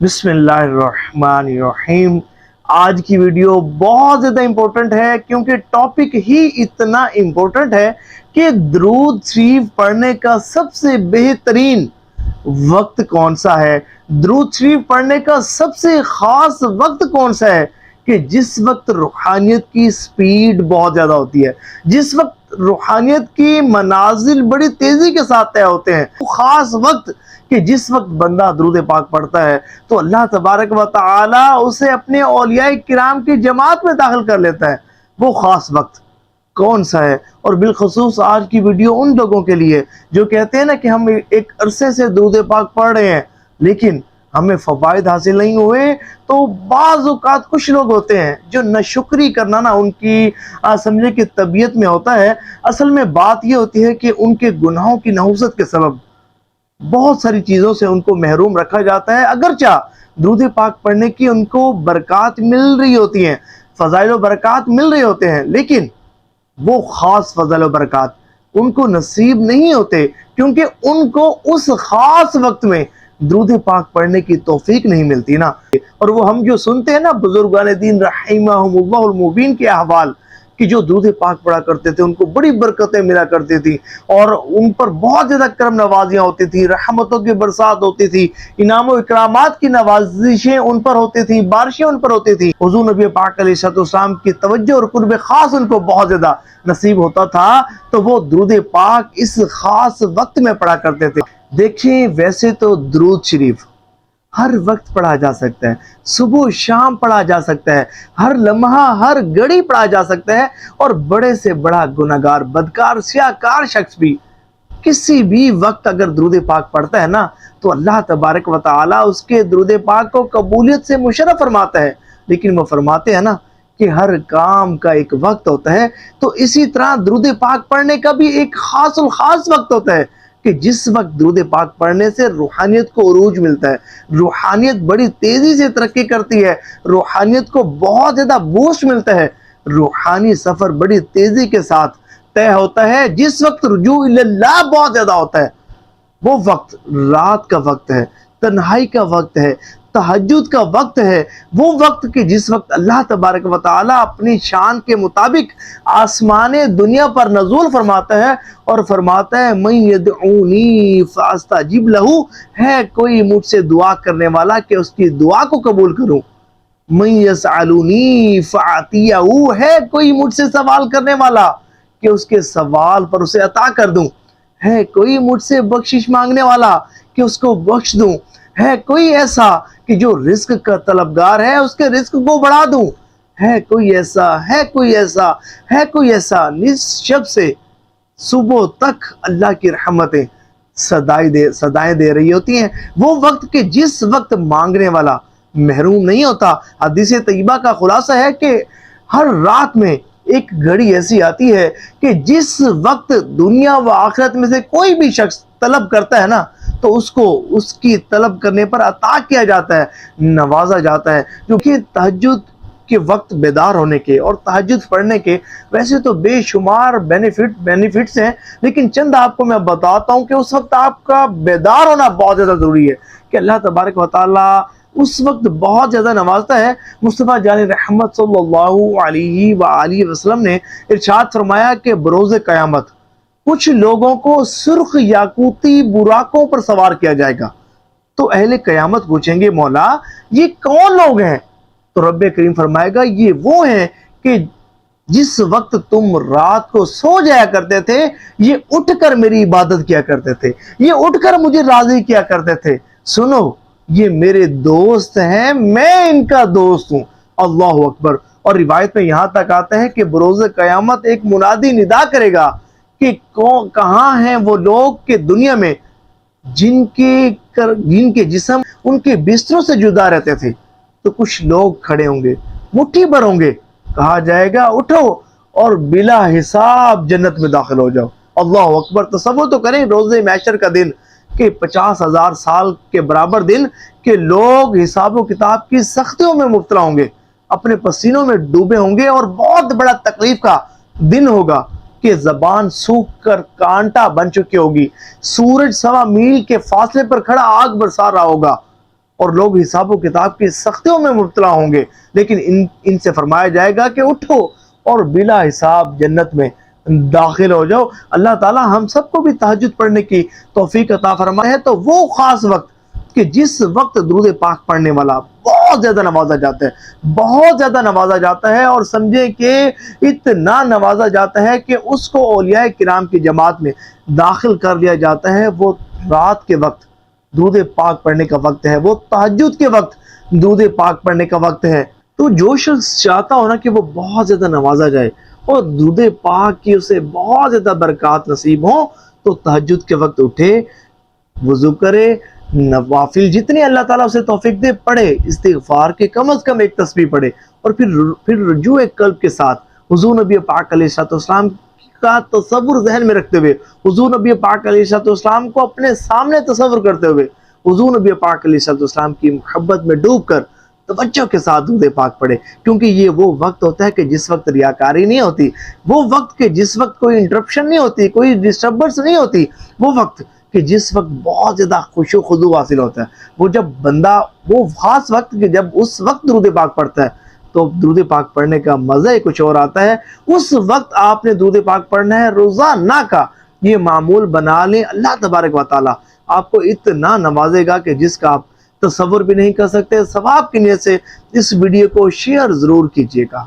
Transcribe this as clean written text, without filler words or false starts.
بسم اللہ الرحمن الرحیم۔ آج کی ویڈیو بہت زیادہ امپورٹنٹ ہے کیونکہ ٹاپک ہی اتنا امپورٹنٹ ہے کہ درود شریف پڑھنے کا سب سے بہترین وقت کون سا ہے، درود شریف پڑھنے کا سب سے خاص وقت کون سا ہے کہ جس وقت روحانیت کی سپیڈ بہت زیادہ ہوتی ہے، جس وقت روحانیت کی منازل بڑی تیزی کے ساتھ طے ہوتے ہیں۔ وہ خاص وقت کہ جس وقت بندہ درود پاک پڑھتا ہے تو اللہ تبارک و تعالی اسے اپنے اولیاء کرام کی جماعت میں داخل کر لیتا ہے۔ وہ خاص وقت کون سا ہے؟ اور بالخصوص آج کی ویڈیو ان لوگوں کے لیے جو کہتے ہیں نا کہ ہم ایک عرصے سے درود پاک پڑھ رہے ہیں لیکن ہمیں فوائد حاصل نہیں ہوئے۔ تو بعض اوقات کچھ لوگ ہوتے ہیں جو ناشکری کرنا نا ان کی سمجھے کہ طبیعت میں ہوتا ہے۔ اصل میں بات یہ ہوتی ہے کہ ان کے گناہوں کی نحوست کے سبب بہت ساری چیزوں سے ان کو محروم رکھا جاتا ہے، اگرچہ درود پاک پڑھنے کی ان کو برکات مل رہی ہوتی ہیں، فضائل و برکات مل رہے ہوتے ہیں، لیکن وہ خاص فضائل و برکات ان کو نصیب نہیں ہوتے کیونکہ ان کو اس خاص وقت میں درود پاک پڑھنے کی توفیق نہیں ملتی نا۔ اور وہ ہم جو سنتے ہیں نا بزرگان دین رحمہم اللہ المبین کے احوال کہ جو درود پاک پڑھا کرتے تھے ان کو بڑی برکتیں ملا کرتی تھی اور ان پر بہت زیادہ کرم نوازیاں ہوتی تھی، رحمتوں کی برسات ہوتی تھی، انعام و اکرامات کی نوازشیں ان پر ہوتی تھی، بارشیں ان پر ہوتی تھی۔ حضور نبی پاک علیہ السلام کی توجہ اور قرب خاص ان کو بہت زیادہ نصیب ہوتا تھا، تو وہ درود پاک اس خاص وقت میں پڑھا کرتے تھے۔ دیکھیں ویسے تو درود شریف ہر وقت پڑھا جا سکتا ہے، صبح شام پڑھا جا سکتا ہے، ہر لمحہ ہر گھڑی پڑھا جا سکتا ہے، اور بڑے سے بڑا گناہگار بدکار سیاہکار شخص بھی کسی بھی وقت اگر درود پاک پڑھتا ہے نا تو اللہ تبارک و تعالی اس کے درود پاک کو قبولیت سے مشرف فرماتا ہے۔ لیکن وہ فرماتے ہیں نا کہ ہر کام کا ایک وقت ہوتا ہے، تو اسی طرح درود پاک پڑھنے کا بھی ایک خاص الخاص وقت ہوتا ہے کہ جس وقت درود پاک پڑھنے سے روحانیت کو عروج ملتا ہے، روحانیت بڑی تیزی سے ترقی کرتی ہے، روحانیت کو بہت زیادہ بوسٹ ملتا ہے، روحانی سفر بڑی تیزی کے ساتھ طے ہوتا ہے۔ جس وقت رجوع اللہ بہت زیادہ ہوتا ہے وہ وقت رات کا وقت ہے، تنہائی کا وقت ہے، تہجد کا وقت ہے، وہ وقت کہ جس وقت اللہ تبارک و تعالی اپنی شان کے مطابق آسمان دنیا پر نزول فرماتا ہے اور فرماتا ہے من یدعونی فاستجب لہ، ہے کوئی مجھ سے دعا کرنے والا کہ اس کی دعا کو قبول کروں، من یسألونی فاعطیہ، ہے کوئی مجھ سے سوال کرنے والا کہ اس کے سوال پر اسے عطا کر دوں، ہے کوئی مجھ سے بخشش مانگنے والا کہ اس کو بخش دوں، ہے کوئی ایسا کہ جو رزق کا طلبگار ہے اس کے رزق کو بڑھا دوں، ہے کوئی ایسا، ہے کوئی ایسا، ہے کوئی ایسا۔ نصف شب سے صبح تک اللہ کی رحمتیں صدائیں دے رہی ہوتی ہیں، وہ وقت کہ جس وقت مانگنے والا محروم نہیں ہوتا۔ حدیث طیبہ کا خلاصہ ہے کہ ہر رات میں ایک گھڑی ایسی آتی ہے کہ جس وقت دنیا و آخرت میں سے کوئی بھی شخص طلب کرتا ہے نا تو اس کو اس کی طلب کرنے پر عطا کیا جاتا ہے، نوازا جاتا ہے۔ کیونکہ تہجد کے وقت بیدار ہونے کے اور تہجد پڑھنے کے ویسے تو بے شمار بینیفٹس ہیں، لیکن چند آپ کو میں بتاتا ہوں کہ اس وقت آپ کا بیدار ہونا بہت زیادہ ضروری ہے کہ اللہ تبارک و تعالی اس وقت بہت زیادہ نوازتا ہے۔ مصطفیٰ جان رحمت صلی اللہ علیہ وآلہ وسلم نے ارشاد فرمایا کہ بروز قیامت کچھ لوگوں کو سرخ یاقوتی براقوں پر سوار کیا جائے گا، تو اہل قیامت پوچھیں گے مولا یہ کون لوگ ہیں؟ تو رب کریم فرمائے گا یہ وہ ہیں کہ جس وقت تم رات کو سو جایا کرتے تھے یہ اٹھ کر میری عبادت کیا کرتے تھے، یہ اٹھ کر مجھے راضی کیا کرتے تھے، سنو یہ میرے دوست ہیں، میں ان کا دوست ہوں۔ اللہ اکبر۔ اور روایت میں یہاں تک آتا ہے کہ بروز قیامت ایک منادی ندا کرے گا کہ کہاں ہیں وہ لوگ کہ دنیا میں جن کے جسم ان کے بستروں سے جدا رہتے تھے، تو کچھ لوگ کھڑے ہوں گے، مٹھی بھر ہوں گے، کہا جائے گا اٹھو اور بلا حساب جنت میں داخل ہو جاؤ۔ اللہ اکبر۔ تصور تو کریں روز محشر کا دن کہ 50,000 سال کے برابر دن کہ لوگ حساب و کتاب کی سختیوں میں مبتلا ہوں گے، اپنے پسینوں میں ڈوبے ہوں گے، اور بہت بڑا تکلیف کا دن ہوگا کہ زبان سوکھ کر کانٹا بن چکی ہوگی، سورج 1.25 میل کے فاصلے پر کھڑا آگ برسا رہا ہوگا، اور لوگ حساب و کتاب کی سختیوں میں مبتلا ہوں گے، لیکن ان سے فرمایا جائے گا کہ اٹھو اور بلا حساب جنت میں داخل ہو جاؤ۔ اللہ تعالیٰ ہم سب کو بھی تہجد پڑھنے کی توفیق عطا فرمائے ہے۔ تو وہ خاص وقت کہ جس وقت درود پاک پڑھنے والا بہت زیادہ نوازا جاتا ہے، بہت زیادہ نوازا جاتا ہے، اور سمجھے کہ اتنا نوازا جاتا ہے کہ اس کو اولیاء کرام کی جماعت میں داخل کر دیا جاتا ہے۔ وہ رات کے وقت درود پاک پڑھنے کا وقت ہے، وہ تہجد کے وقت درود پاک پڑھنے کا وقت ہے۔ تو جو شخص چاہتا ہو نا کہ وہ بہت زیادہ نوازا جائے اور درود پاک کی اسے بہت زیادہ برکات نصیب ہوں، تو تہجد کے وقت اٹھے، وضو کرے، نوافل جتنی اللہ تعالیٰ اسے توفیق دے پڑھے، استغفار کے کم از کم ایک تسبیح پڑھے، اور پھر رجوع قلب کے ساتھ حضور نبی پاک علیہ السلام کا تصور ذہن میں رکھتے ہوئے، حضور نبی پاک علیہ السلام کو اپنے سامنے تصور کرتے ہوئے، حضور نبی پاک علیہ السلام کی محبت میں ڈوب کر توجہ کے ساتھ درود پاک پڑھے، کیونکہ یہ وہ وقت ہوتا ہے کہ جس وقت ریاکاری نہیں ہوتی، وہ وقت کہ جس وقت کوئی انٹرپشن نہیں ہوتی، کوئی ڈسٹربنس نہیں ہوتی، وہ وقت کہ جس وقت بہت زیادہ خشوع و خضوع حاصل ہوتا ہے۔ وہ جب بندہ، وہ خاص وقت کہ جب اس وقت درود پاک پڑھتا ہے تو درود پاک پڑھنے کا مزہ ہی کچھ اور آتا ہے۔ اس وقت آپ نے درود پاک پڑھنا ہے، روزانہ کا یہ معمول بنا لیں۔ اللہ تبارک و تعالیٰ آپ کو اتنا نوازے گا کہ جس کا آپ تصور بھی نہیں کر سکتے۔ ثواب کی نیت سے اس ویڈیو کو شیئر ضرور کیجیے گا۔